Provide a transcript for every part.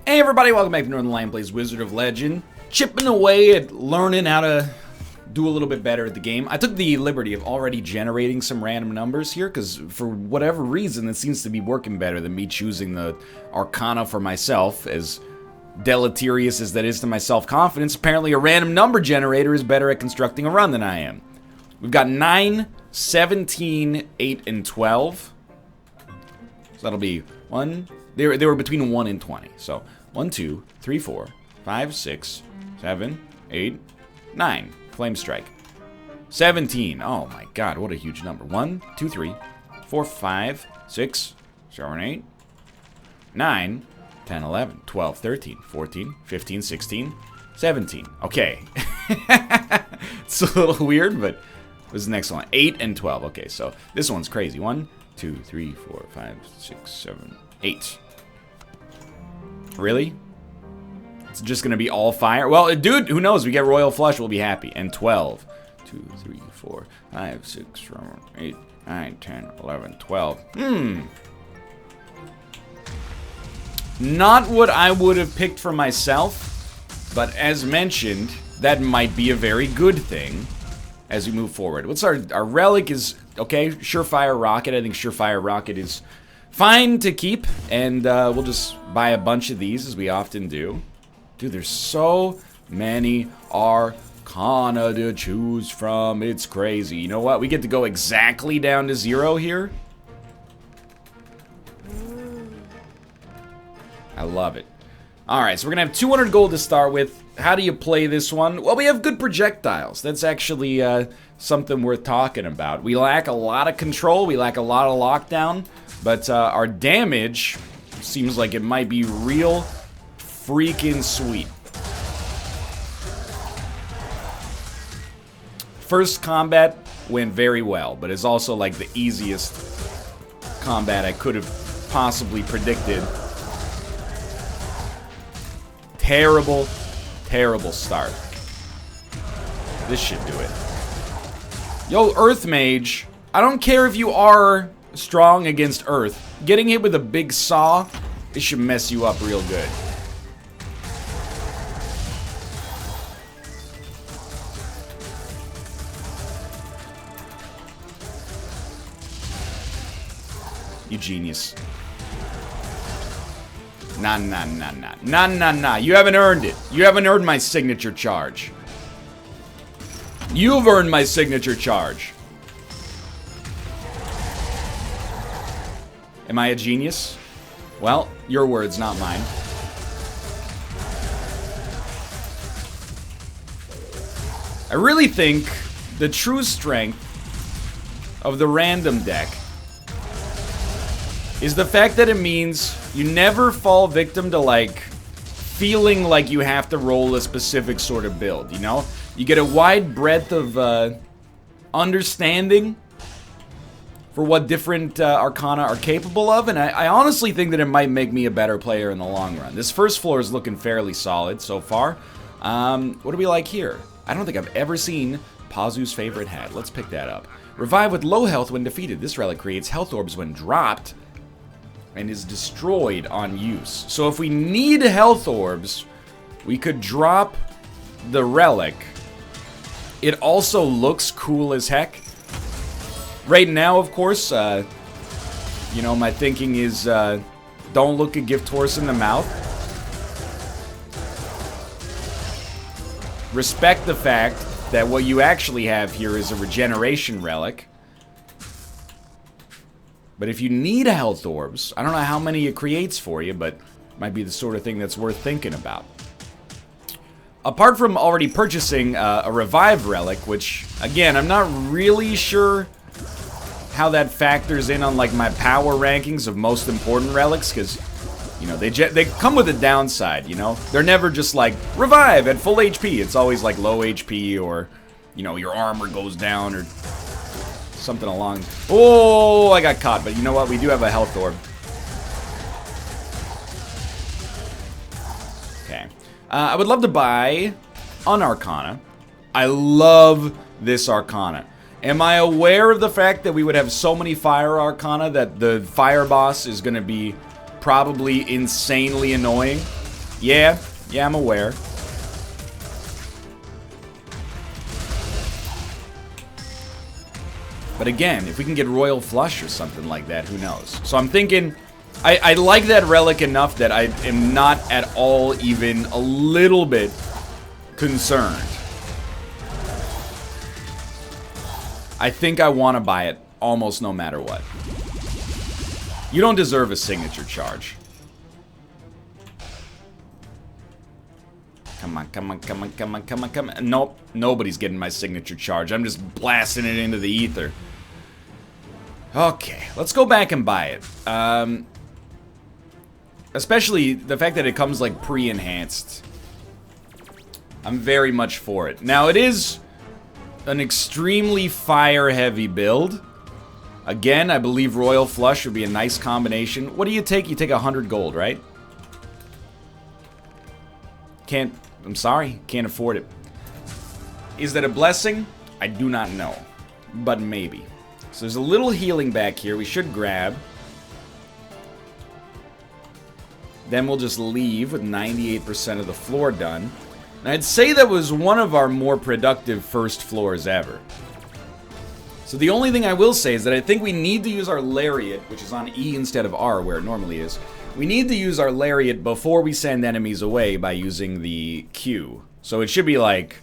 Hey everybody, welcome back to Northernlion Plays Wizard of Legend. Chipping away at learning how to do a little bit better at the game. I took the liberty of already generating some random numbers here, because for whatever reason, it seems to be working better than me choosing the Arcana for myself. As deleterious as that is to my self-confidence, apparently a random number generator is better at constructing a run than I am. We've got 9, 17, 8, and 12. So that'll be 1... They were between 1 and 20. So 1, 2, 3, 4, 5, 6, 7, 8, 9. Flame strike. 17. Oh my god, what a huge number. 1, 2, 3, 4, 5, 6, 7, 8, 9, 10, 11, 12, 13, 14, 15, 16, 17. Okay. It's a little weird, but this is the next one. 8 and 12. Okay, so this one's crazy. 1, 2, 3, 4, 5, 6, 7, 8. Really? It's just gonna be all fire? Well, dude, who knows? We get Royal Flush, we'll be happy. And 12. 2, 3, 4, 5, 6, 7, 8, 9, 10, 11, 12. Not what I would have picked for myself, but as mentioned, that might be a very good thing as we move forward. What's our relic is, okay, Surefire Rocket. I think Surefire Rocket is fine to keep, and we'll just buy a bunch of these, as we often do. Dude, there's so many Arcana to choose from. It's crazy. You know what? We get to go exactly down to 0 here. I love it. Alright, so we're going to have 200 gold to start with. How do you play this one? Well, we have good projectiles. That's actually something worth talking about. We lack a lot of control. We lack a lot of lockdown. But our damage seems like it might be real freaking sweet. First combat went very well, but it's also like the easiest combat I could have possibly predicted. Terrible, terrible start. This should do it. Yo, Earth Mage, I don't care if you are strong against Earth. Getting hit with a big saw, it should mess you up real good. You genius. Nah, nah, nah, nah. Nah, nah, nah. You haven't earned it. You haven't earned my signature charge. You've earned my signature charge. Am I a genius? Well, your words, not mine. I really think the true strength of the random deck is the fact that it means you never fall victim to, like, feeling like you have to roll a specific sort of build, you know? You get a wide breadth of understanding for what different Arcana are capable of, and I honestly think that it might make me a better player in the long run. This first floor is looking fairly solid so far. What do we like here? I don't think I've ever seen Pazu's favorite hat. Let's pick that up. Revive with low health when defeated. This relic creates health orbs when dropped and is destroyed on use. So if we need health orbs, we could drop the relic. It also looks cool as heck. Right now, of course, you know, my thinking is don't look a gift horse in the mouth. Respect the fact that what you actually have here is a regeneration relic. But if you need health orbs, I don't know how many it creates for you, but it might be the sort of thing that's worth thinking about. Apart from already purchasing a revive relic, which, again, I'm not really sure how that factors in on, like, my power rankings of most important relics, because, you know, they come with a downside, you know? They're never just like, revive at full HP. It's always like low HP, or, you know, your armor goes down, or something along. Oh, I got caught, but you know what? We do have a health orb. Okay. I would love to buy an Arcana. I love this Arcana. Am I aware of the fact that we would have so many Fire Arcana that the Fire Boss is going to be probably insanely annoying? Yeah, I'm aware. But again, if we can get Royal Flush or something like that, who knows? So I'm thinking, I like that relic enough that I am not at all even a little bit concerned. I think I want to buy it almost no matter what. You don't deserve a signature charge. Come on, come on, come on, come on, come on, come on. Nope, nobody's getting my signature charge. I'm just blasting it into the ether. Okay, let's go back and buy it. Especially the fact that it comes like pre-enhanced. I'm very much for it. Now, it is an extremely fire-heavy build. Again, I believe Royal Flush would be a nice combination. What do you take? You take 100 gold, right? I'm sorry, can't afford it. Is that a blessing? I do not know, but maybe. So there's a little healing back here we should grab. Then we'll just leave with 98% of the floor done. And I'd say that was one of our more productive first floors ever. So the only thing I will say is that I think we need to use our Lariat, which is on E instead of R where it normally is. We need to use our Lariat before we send enemies away by using the Q. So it should be like,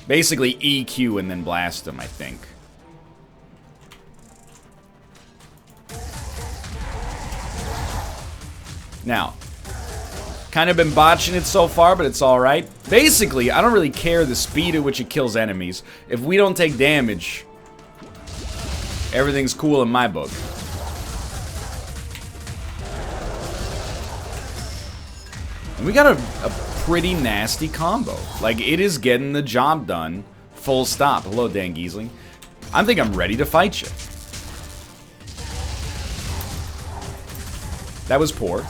basically EQ and then blast them, I think. Now, kind of been botching it so far, but it's alright. Basically, I don't really care the speed at which it kills enemies. If we don't take damage, everything's cool in my book. And we got a pretty nasty combo. Like, it is getting the job done. Full stop. Hello, Dan Giesling. I think I'm ready to fight you. That was poor.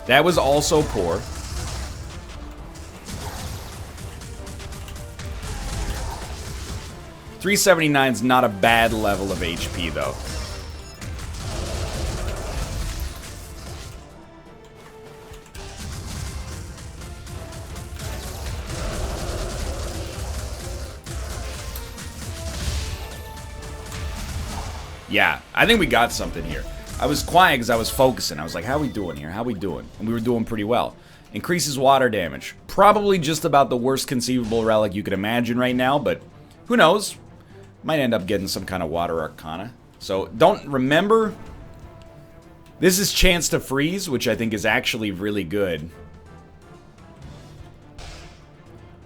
That was also poor. $379's not a bad level of HP, though. Yeah, I think we got something here. I was quiet because I was focusing. I was like, how we doing here? How we doing? And we were doing pretty well. Increases water damage. Probably just about the worst conceivable relic you could imagine right now, but who knows? Might end up getting some kind of water arcana. So don't remember, this is chance to freeze, which I think is actually really good.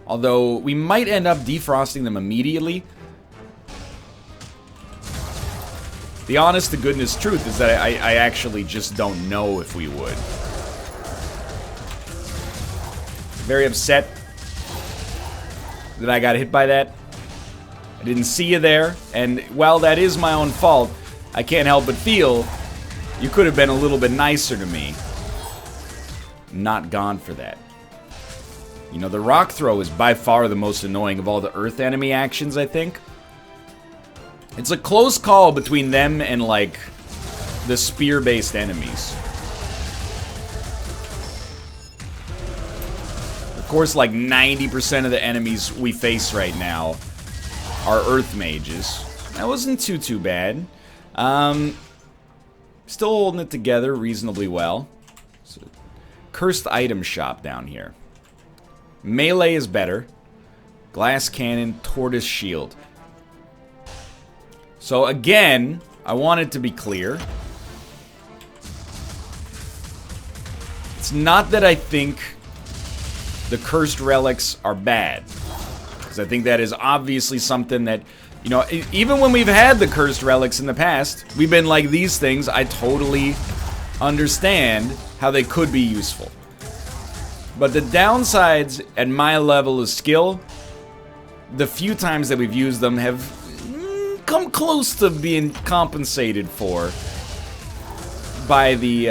Although we might end up defrosting them immediately. The honest to goodness truth is that I actually just don't know if we would. Very upset that I got hit by that. I didn't see you there, and while that is my own fault, I can't help but feel you could have been a little bit nicer to me. Not gone for that. You know, the rock throw is by far the most annoying of all the earth enemy actions, I think. It's a close call between them and, like, the spear-based enemies. Of course, like, 90% of the enemies we face right now are earth mages. That wasn't too bad. Still holding it together reasonably well. So, cursed item shop down here. Melee is better. Glass cannon, tortoise shield. So again, I want it to be clear. It's not that I think the cursed relics are bad. Because I think that is obviously something that, you know, even when we've had the cursed relics in the past, we've been like, these things, I totally understand how they could be useful. But the downsides at my level of skill, the few times that we've used them have come close to being compensated for by the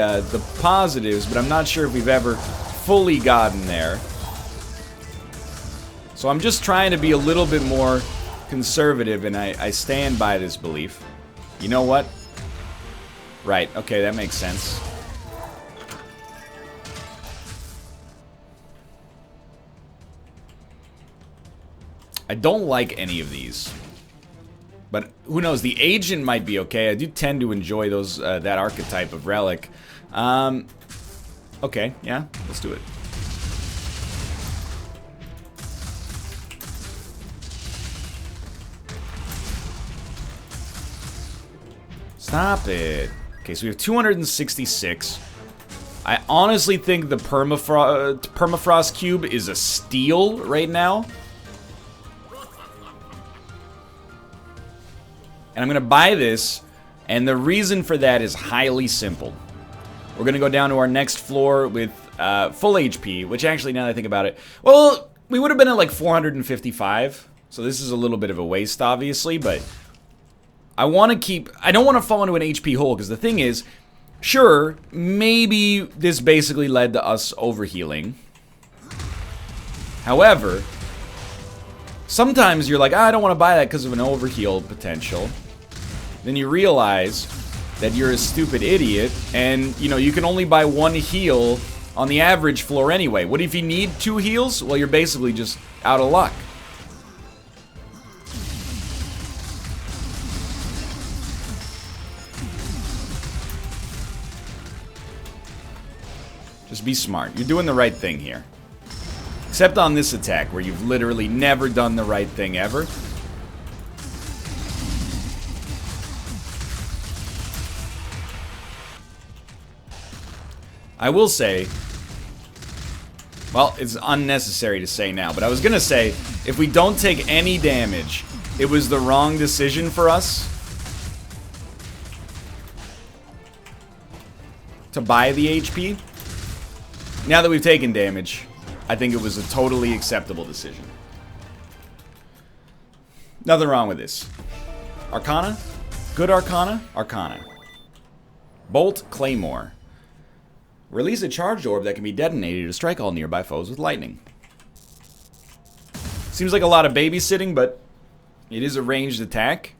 positives, but I'm not sure if we've ever fully gotten there. So I'm just trying to be a little bit more conservative, and I stand by this belief. You know what? Right, okay, that makes sense. I don't like any of these. But who knows, the agent might be okay. I do tend to enjoy those that archetype of relic. Okay, yeah, let's do it. Stop it. Okay, so we have 266. I honestly think the permafrost cube is a steal right now. And I'm going to buy this, and the reason for that is highly simple. We're going to go down to our next floor with full HP, which actually, now that I think about it, well, we would have been at like 455, so this is a little bit of a waste, obviously, but I want to keep... I don't want to fall into an HP hole, because the thing is, sure, maybe this basically led to us overhealing. However, sometimes you're like, I don't want to buy that because of an overheal potential. Then you realize that you're a stupid idiot, and, you know, you can only buy one heal on the average floor anyway. What if you need 2 heals? Well, you're basically just out of luck. Just be smart. You're doing the right thing here. Except on this attack, where you've literally never done the right thing ever. I will say, well, it's unnecessary to say now, but I was gonna say, if we don't take any damage, it was the wrong decision for us to buy the HP. Now that we've taken damage, I think it was a totally acceptable decision. Nothing wrong with this. Arcana? Good Arcana? Arcana. Bolt Claymore. Release a charged orb that can be detonated to strike all nearby foes with lightning. Seems like a lot of babysitting, but it is a ranged attack.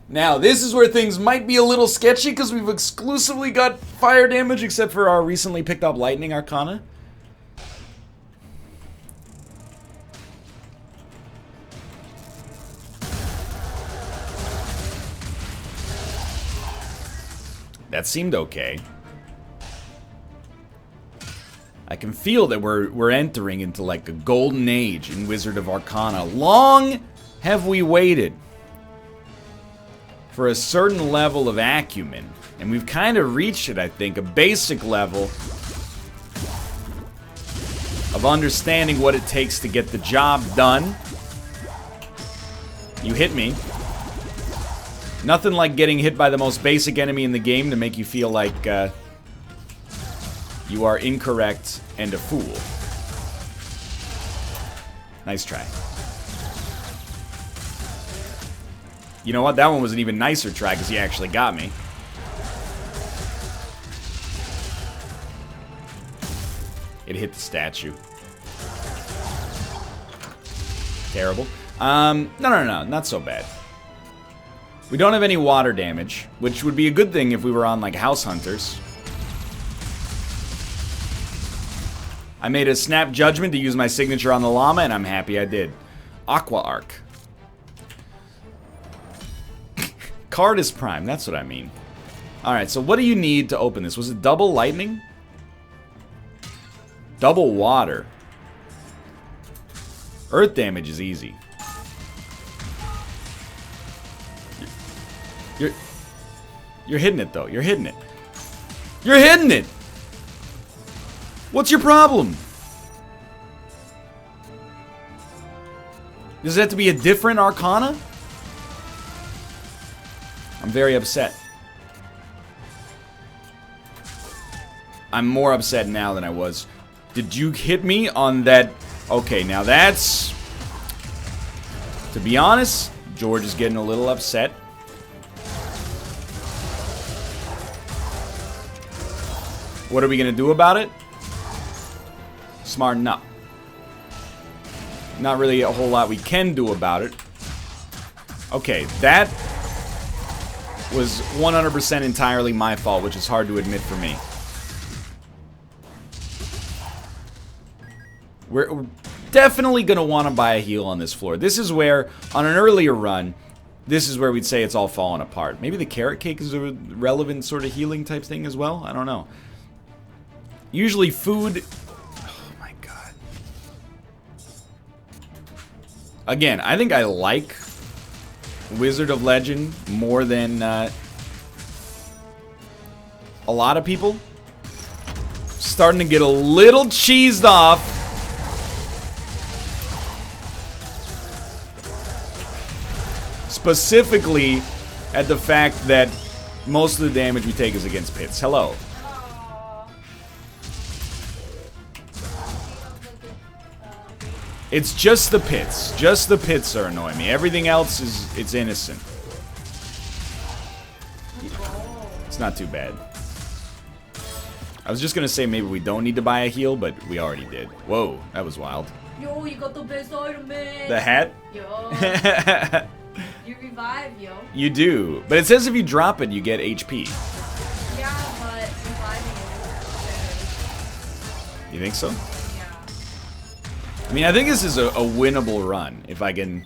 Now, this is where things might be a little sketchy, because we've exclusively got fire damage, except for our recently picked up Lightning Arcana. That seemed okay. I can feel that we're entering into like a golden age in Wizard of Arcana. Long have we waited for a certain level of acumen, and we've kind of reached it, I think, a basic level of understanding what it takes to get the job done. You hit me. Nothing like getting hit by the most basic enemy in the game to make you feel like you are incorrect and a fool. Nice try. You know what? That one was an even nicer try because he actually got me. It hit the statue. Terrible. No, not so bad. We don't have any water damage, which would be a good thing if we were on, like, House Hunters. I made a snap judgment to use my signature on the llama, and I'm happy I did. Aqua Arc. Card is prime, that's what I mean. Alright, so what do you need to open this? Was it double lightning? Double water. Earth damage is easy. You're hitting it, though. You're hitting it. You're hitting it! What's your problem? Does it have to be a different Arcana? I'm very upset. I'm more upset now than I was. Did you hit me on that? Okay, now that's... To be honest, George is getting a little upset. What are we going to do about it? Smarten up. Not really a whole lot we can do about it. Okay, that was 100% entirely my fault, which is hard to admit for me. We're definitely going to want to buy a heal on this floor. This is where, on an earlier run, this is where we'd say it's all fallen apart. Maybe the carrot cake is a relevant sort of healing type thing as well? I don't know. Usually food... Oh my god. Again, I think I like Wizard of Legend more than a lot of people. Starting to get a little cheesed off. Specifically at the fact that most of the damage we take is against pits. Hello. It's just the pits. Just the pits are annoying me. Everything else is, it's innocent. It's not too bad. I was just gonna say maybe we don't need to buy a heal, but we already did. Whoa, that was wild. Yo, you got the best item, man. The hat? Yo. You revive, yo. You do, but it says if you drop it, you get HP. Yeah, but reviving it. You think so? Yeah. I mean, I think this is a winnable run if I can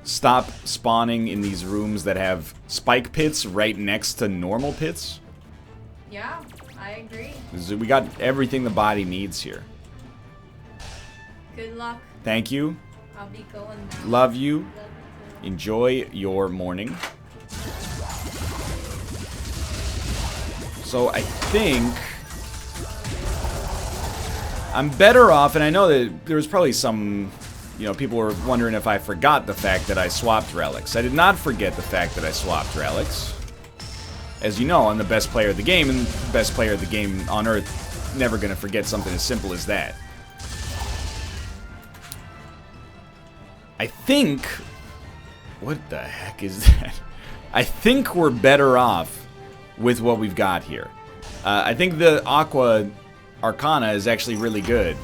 stop spawning in these rooms that have spike pits right next to normal pits. Yeah, I agree. We got everything the body needs here. Good luck. Thank you. I'll be going now. Love you. Love you too. Enjoy your morning. So I think I'm better off, and I know that there was probably some, you know, people were wondering if I forgot the fact that I swapped relics. I did not forget the fact that I swapped relics. As you know, I'm the best player of the game, and the best player of the game on Earth, never gonna forget something as simple as that. I think... What the heck is that? I think we're better off with what we've got here. I think the Aqua Arcana is actually really good.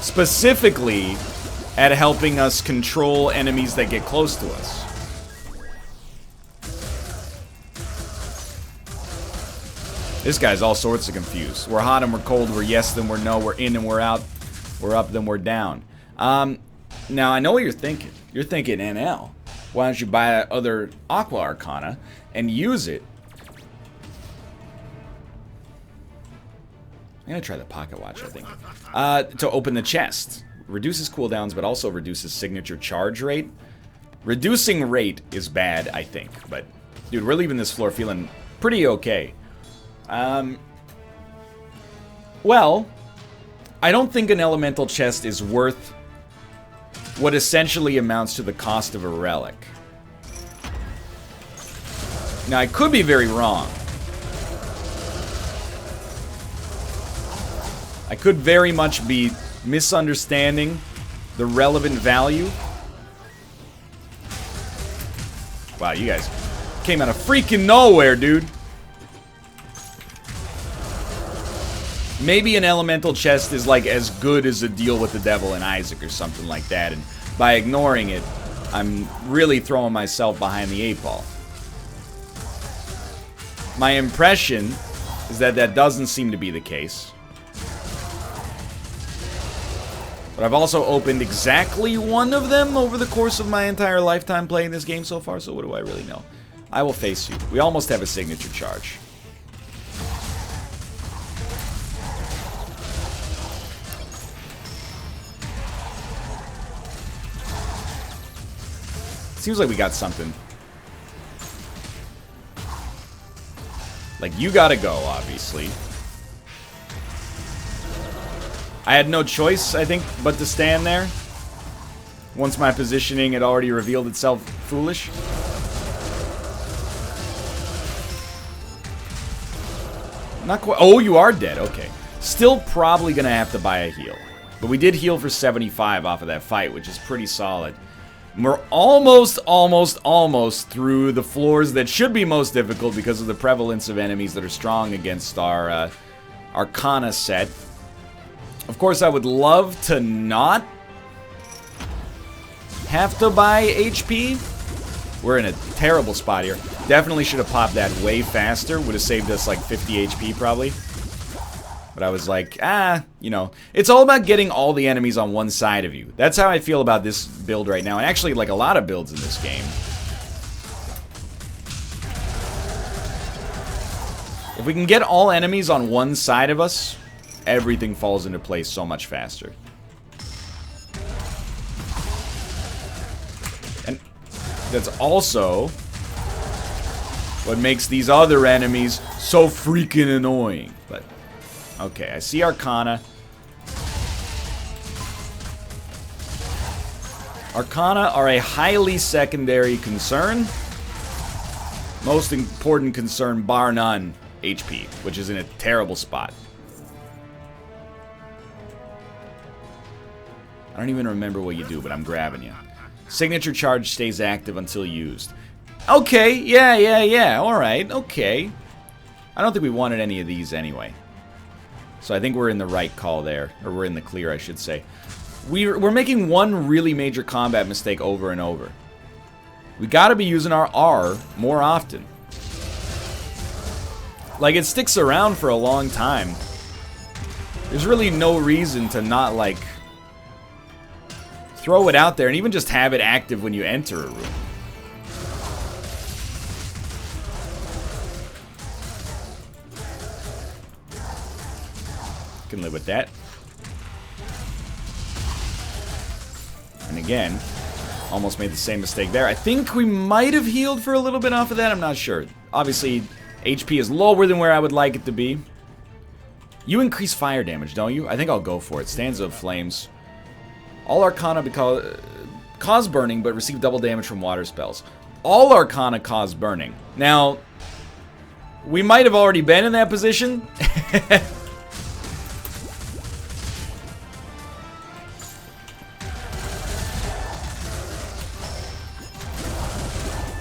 Specifically at helping us control enemies that get close to us. This guy's all sorts of confused. We're hot and we're cold, we're yes then we're no, we're in and we're out, we're up then we're down. Now I know what you're thinking. You're thinking, NL, why don't you buy that other Aqua Arcana and use it? I'm gonna try the Pocket Watch, I think. To open the chest. Reduces cooldowns, but also reduces signature charge rate. Reducing rate is bad, I think. But, dude, we're leaving this floor feeling pretty okay. Well, I don't think an elemental chest is worth what essentially amounts to the cost of a relic. Now, I could be very wrong. I could very much be misunderstanding the relevant value. Wow, you guys came out of freaking nowhere, dude. Maybe an elemental chest is like as good as a deal with the devil and Isaac or something like that, and by ignoring it, I'm really throwing myself behind the 8 ball. My impression is that that doesn't seem to be the case. But I've also opened exactly one of them over the course of my entire lifetime playing this game so far, so what do I really know? I will face you. We almost have a signature charge. Seems like we got something. Like, you gotta go, obviously. I had no choice, I think, but to stand there. Once my positioning had already revealed itself foolish. Not quite. Oh, you are dead. Okay. Still probably gonna have to buy a heal. But we did heal for 75 off of that fight, which is pretty solid. We're almost through the floors that should be most difficult because of the prevalence of enemies that are strong against our Arcana set. Of course, I would love to not have to buy HP, We're in a terrible spot here. Definitely should have popped that way faster. Would have saved us like 50 HP probably. But I was like, you know, it's all about getting all the enemies on one side of you. That's how I feel about this build right now. And actually, like a lot of builds in this game. If we can get all enemies on one side of us, everything falls into place so much faster. And that's also what makes these other enemies so freaking annoying. But, okay, I see Arcana. Arcana are a highly secondary concern. Most important concern, bar none, HP, which is in a terrible spot. I don't even remember what you do, but I'm grabbing you. Signature charge stays active until used. Okay, yeah, alright, okay. I don't think we wanted any of these anyway. So I think we're in the right call there. Or we're in the clear, I should say. We're making one really major combat mistake over and over. We gotta be using our R more often. Like, it sticks around for a long time. There's really no reason to not, like, throw it out there and even just have it active when you enter a room. Can live with that. And again, almost made the same mistake there. I think we might have healed for a little bit off of that. I'm not sure. Obviously, HP is lower than where I would like it to be. You increase fire damage, don't you? I think I'll go for it. Stanza of Flames. All Arcana cause burning, but receive double damage from water spells. All Arcana cause burning. Now, we might have already been in that position.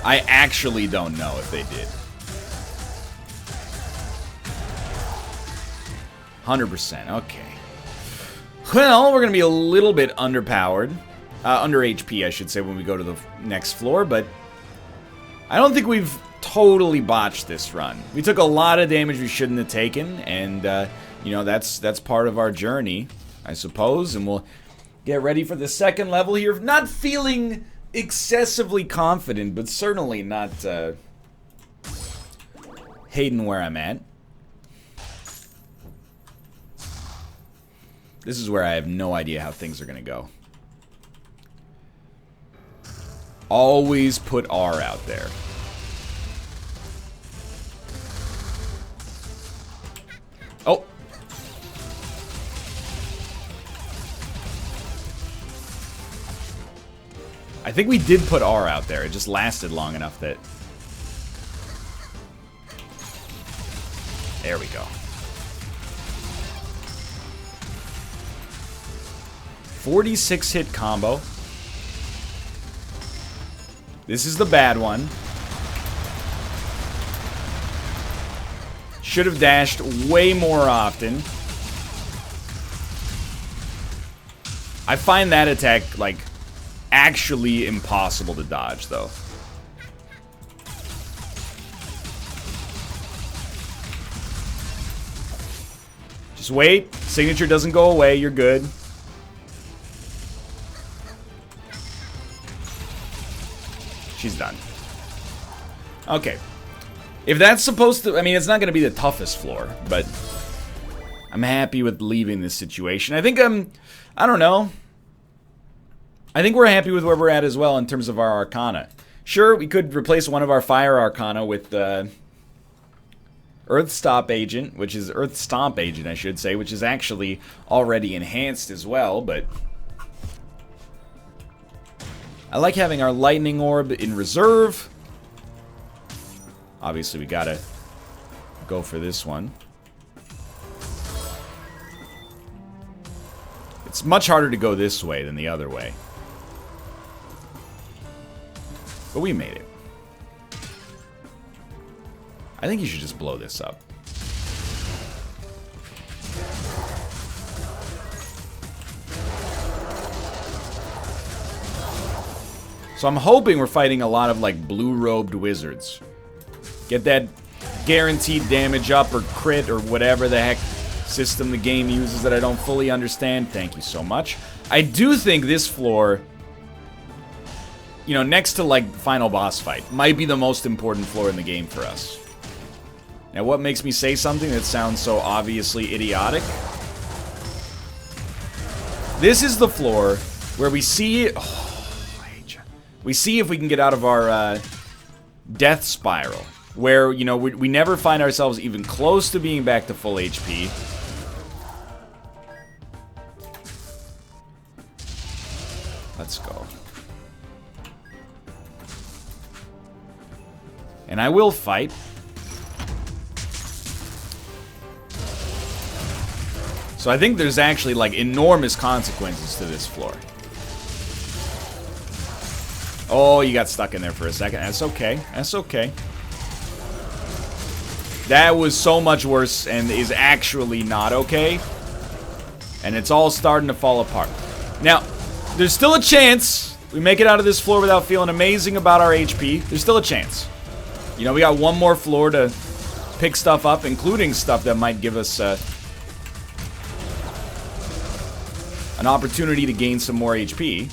I actually don't know if they did. 100%, okay. Well, we're going to be a little bit underpowered. Under HP, I should say, when we go to the next floor, but I don't think we've totally botched this run. We took a lot of damage we shouldn't have taken, and, you know, that's part of our journey, I suppose, and we'll get ready for the second level here. Not feeling excessively confident, but certainly not hating where I'm at. This is where I have no idea how things are going to go. Always put R out there. Oh. I think we did put R out there. It just lasted long enough that... There we go. 46 hit combo. This is the bad one. Should have dashed way more often. I find that attack, like, actually impossible to dodge, though. Just wait. Signature doesn't go away. You're good. She's done. Okay. If that's supposed to... I mean, it's not going to be the toughest floor, but I'm happy with leaving this situation. I think I don't know. I think we're happy with where we're at as well in terms of our Arcana. Sure, we could replace one of our Fire Arcana with Earth Stomp Agent, I should say, which is actually already enhanced as well, but... I like having our Lightning Orb in reserve. Obviously, we gotta go for this one. It's much harder to go this way than the other way. But we made it. I think you should just blow this up. So I'm hoping we're fighting a lot of, like, blue-robed wizards. Get that guaranteed damage up or crit or whatever the heck system the game uses that I don't fully understand. Thank you so much. I do think this floor, you know, next to, like, final boss fight, might be the most important floor in the game for us. Now, what makes me say something that sounds so obviously idiotic? This is the floor where we see... Oh, I hate you. We see if we can get out of our death spiral. Where, you know, we never find ourselves even close to being back to full HP. Let's go. And I will fight. So I think there's actually, like, enormous consequences to this floor. Oh, you got stuck in there for a second. That's okay. That's okay. That was so much worse and is actually not okay. And it's all starting to fall apart. Now, there's still a chance we make it out of this floor without feeling amazing about our HP. There's still a chance. You know, we got one more floor to pick stuff up, including stuff that might give us an opportunity to gain some more HP.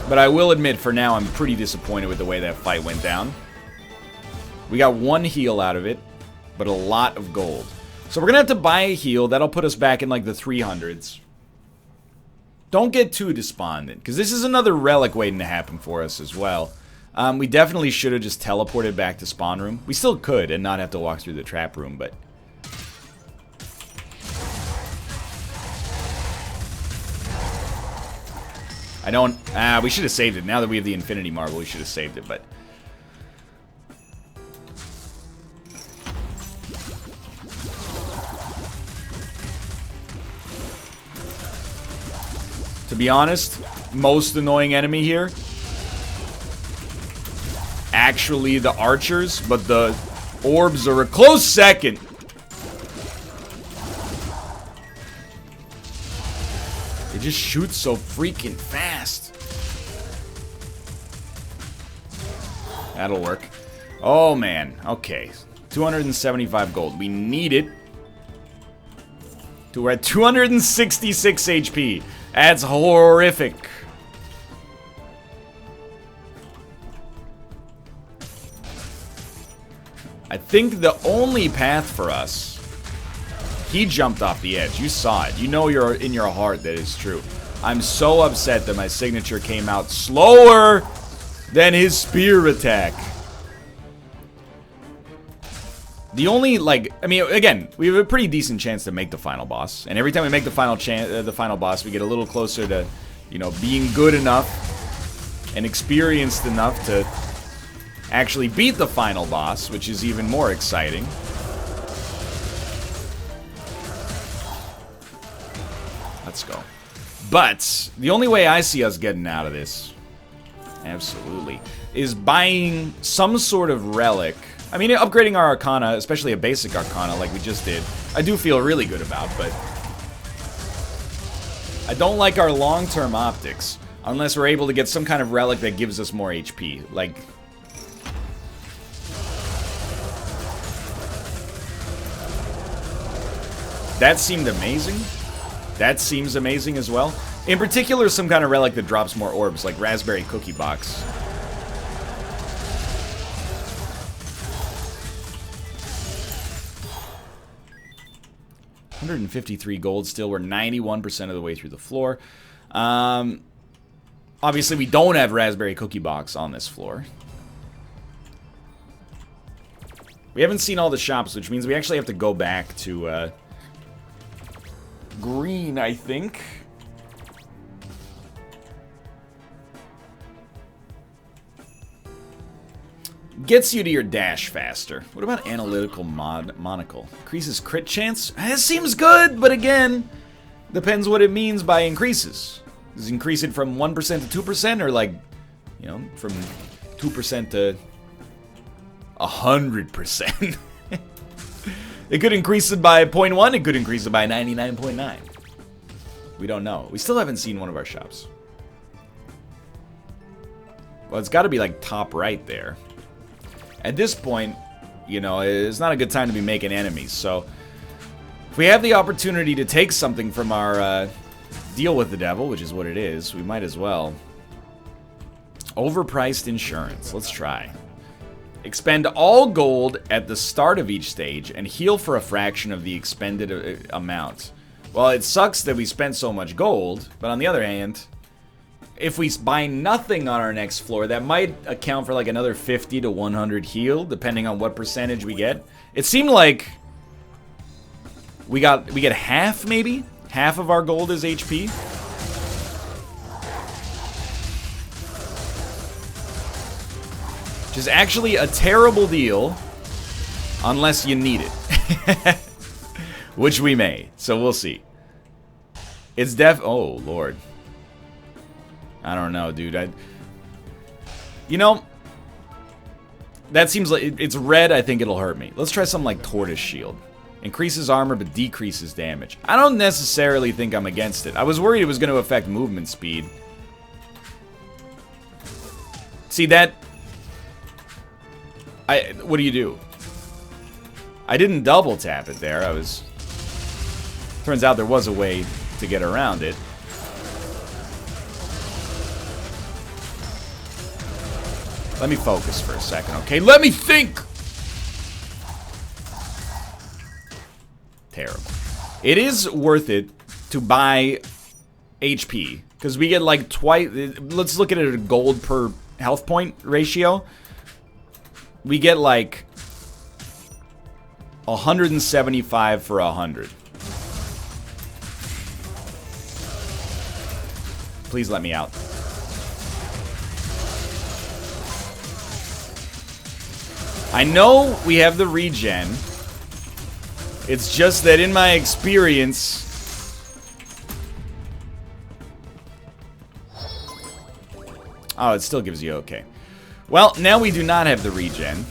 But I will admit, for now, I'm pretty disappointed with the way that fight went down. We got one heal out of it, but a lot of gold. So we're going to have to buy a heal. That'll put us back in, like, the 300s. Don't get too despondent, because this is another relic waiting to happen for us as well. We definitely should have just teleported back to spawn room. We still could and not have to walk through the trap room, but... I don't... we should have saved it. Now that we have the Infinity Marble, we should have saved it, but... To be honest, most annoying enemy here, actually the archers, but the orbs are a close second. They just shoot so freaking fast. That'll work. Oh man, okay. 275 gold. We need it. We're at 266 HP. That's horrific. I think the only path for us... He jumped off the edge. You saw it. You know you're in your heart that it's true. I'm so upset that my signature came out slower than his spear attack. The only, like, I mean, again, we have a pretty decent chance to make the final boss. And every time we make the final boss, we get a little closer to, you know, being good enough and experienced enough to actually beat the final boss, which is even more exciting. Let's go. But the only way I see us getting out of this, absolutely, is buying some sort of relic. I mean, upgrading our Arcana, especially a basic Arcana like we just did, I do feel really good about, but I don't like our long-term optics unless we're able to get some kind of relic that gives us more HP. Like, that seemed amazing. That seems amazing as well. In particular, some kind of relic that drops more orbs, like Raspberry Cookie Box. $153 gold still. We're 91% of the way through the floor. Obviously, we don't have Raspberry Cookie Box on this floor. We haven't seen all the shops, which means we actually have to go back to green, I think. Gets you to your dash faster. What about Analytical Monocle? Increases crit chance? That seems good, but again, depends what it means by increases. Does it increase it from 1% to 2%, or like, you know, from 2% to 100%? It could increase it by 0.1, it could increase it by 99.9. We don't know. We still haven't seen one of our shops. Well, it's got to be like top right there. At this point, you know, it's not a good time to be making enemies. So if we have the opportunity to take something from our deal with the devil, which is what it is, we might as well. Overpriced insurance. Let's try. Expend all gold at the start of each stage and heal for a fraction of the expended amount. Well, it sucks that we spent so much gold, but on the other hand, if we buy nothing on our next floor, that might account for like another 50 to 100 heal, depending on what percentage we get. It seemed like we get half, maybe? Half of our gold is HP. Which is actually a terrible deal, unless you need it. Which we may, so we'll see. It's oh, Lord. I don't know, dude. You know, that seems like it's red. I think it'll hurt me. Let's try something like Tortoise Shield. Increases armor, but decreases damage. I don't necessarily think I'm against it. I was worried it was going to affect movement speed. See that? What do you do? I didn't double tap it there. Turns out there was a way to get around it. Let me focus for a second, okay? Let me think! Terrible. It is worth it to buy HP, because we get like twice. Let's look at it at a gold per health point ratio. We get like 175 for 100. Please let me out. I know we have the regen. It's just that in my experience, oh, it still gives you okay. Well, now we do not have the regen.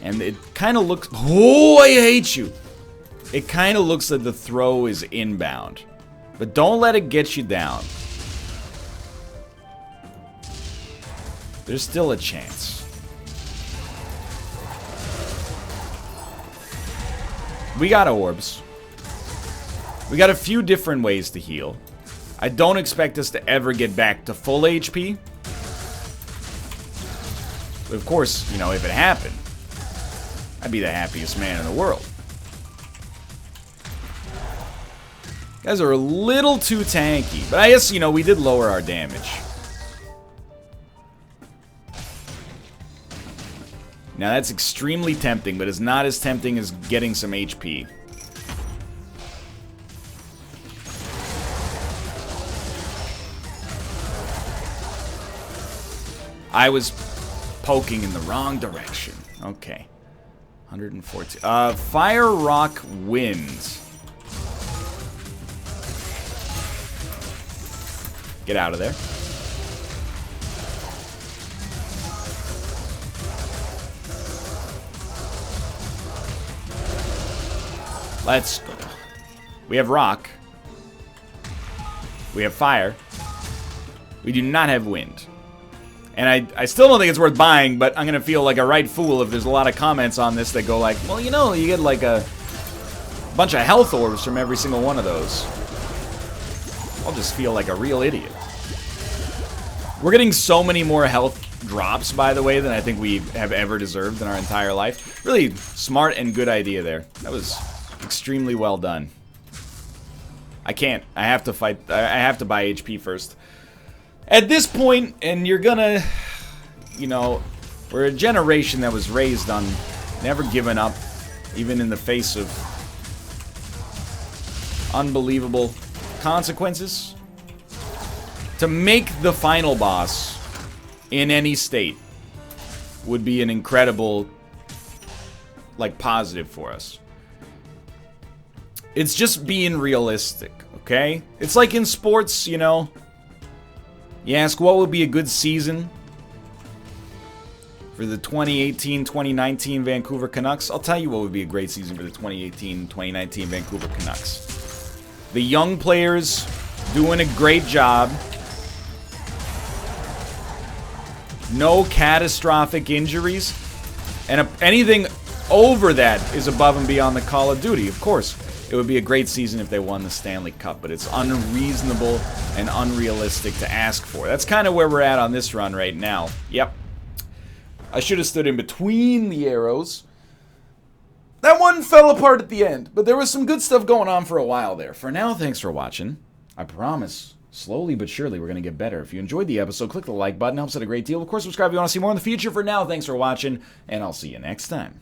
And it kind of looks... Oh, I hate you! It kind of looks like the throw is inbound. But don't let it get you down. There's still a chance. We got orbs. We got a few different ways to heal. I don't expect us to ever get back to full HP. But of course, you know, if it happened, I'd be the happiest man in the world. Guys are a little too tanky, but I guess, you know, we did lower our damage. Now that's extremely tempting, but it's not as tempting as getting some HP. I was poking in the wrong direction. Okay. 114. Fire, rock, wind. Get out of there. Let's go. We have rock. We have fire. We do not have wind. And I still don't think it's worth buying, but I'm going to feel like a right fool if there's a lot of comments on this that go like, well, you know, you get like a bunch of health orbs from every single one of those. I'll just feel like a real idiot. We're getting so many more health drops, by the way, than I think we have ever deserved in our entire life. Really smart and good idea there. That was extremely well done. I can't. I have to fight. I have to buy HP first. At this point, and you're gonna, you know, we're a generation that was raised on never giving up, even in the face of unbelievable consequences. To make the final boss in any state would be an incredible, like, positive for us. It's just being realistic, okay? It's like in sports, you know. You ask what would be a good season for the 2018-2019 Vancouver Canucks. I'll tell you what would be a great season for the 2018-2019 Vancouver Canucks. The young players doing a great job. no catastrophic injuries, and anything over that is above and beyond the Call of Duty. Of course, it would be a great season if they won the Stanley Cup, but it's unreasonable and unrealistic to ask for. That's kind of where we're at on this run right now. Yep. I should have stood in between the arrows. That one fell apart at the end, but there was some good stuff going on for a while there. For now, thanks for watching. I promise, slowly but surely, we're going to get better. If you enjoyed the episode, click the like button. Helps out a great deal. Of course, subscribe if you want to see more in the future. For now, thanks for watching, and I'll see you next time.